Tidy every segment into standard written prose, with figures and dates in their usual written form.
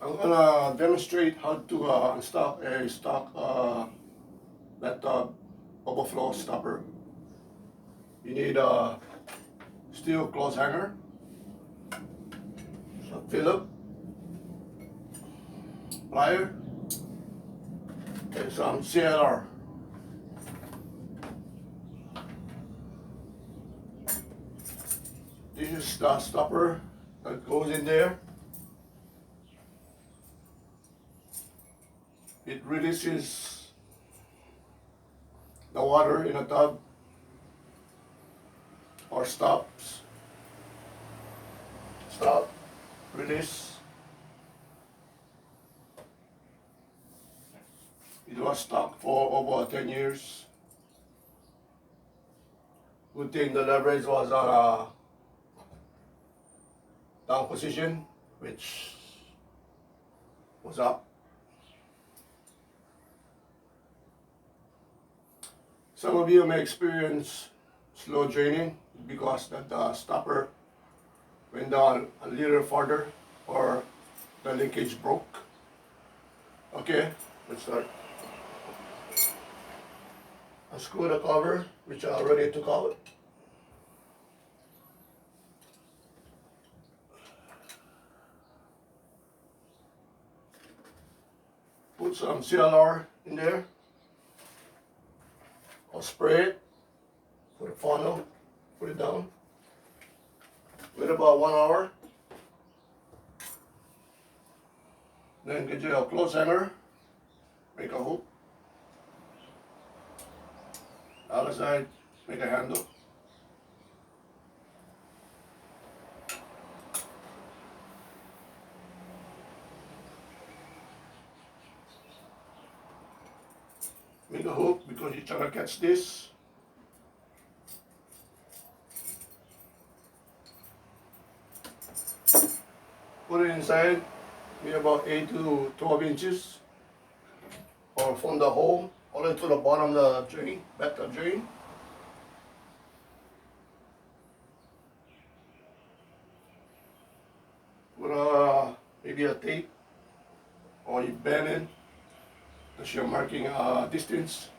I'm gonna demonstrate how to unstuck a stock bathtub overflow stopper. You need a steel clothes hanger, a Phillip, plier, and some CLR. This is the stopper that goes in there. It releases the water in a tub or stops, stop, release. It was stuck for over 10 years. Good thing the leverage was on a down position, which was up. Some of you may experience slow draining because the stopper went down a little farther or the linkage broke. Okay, let's start. Unscrew the cover, which I already took out. Put some CLR in there. I'll spray it, put a funnel, put it down. Wait about 1 hour. Then get you a clothes hanger, make a hook. Other side, make a handle. Make a hook because you're trying to catch this. Put it inside, maybe about 8 to 12 inches, or from the hole all the way to the bottom of the drain, bathtub drain. Put maybe a tape, or you bend it, because you're marking distance.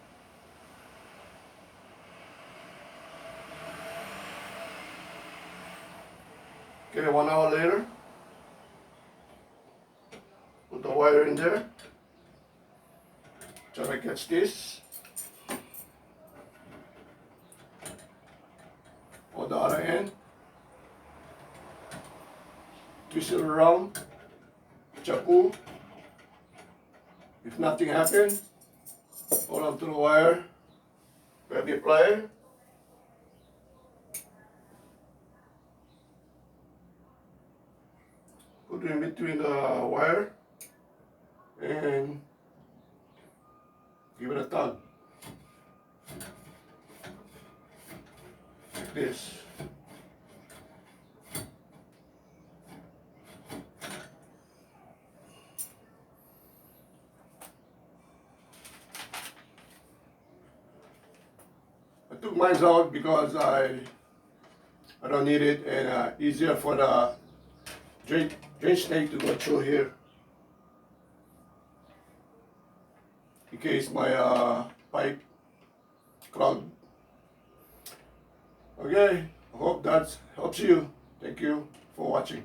Okay, 1 hour later, put the wire in there. Try to catch this. On the other end, twist it around, chapu. If nothing happens, hold on to the wire, grab your plier. Put it in between the wire and give it a tug. Like this. I took mine out because I don't need it, and easier for the drain snake to go through here. In case my pipe clogged. Okay, I hope that helps you. Thank you for watching.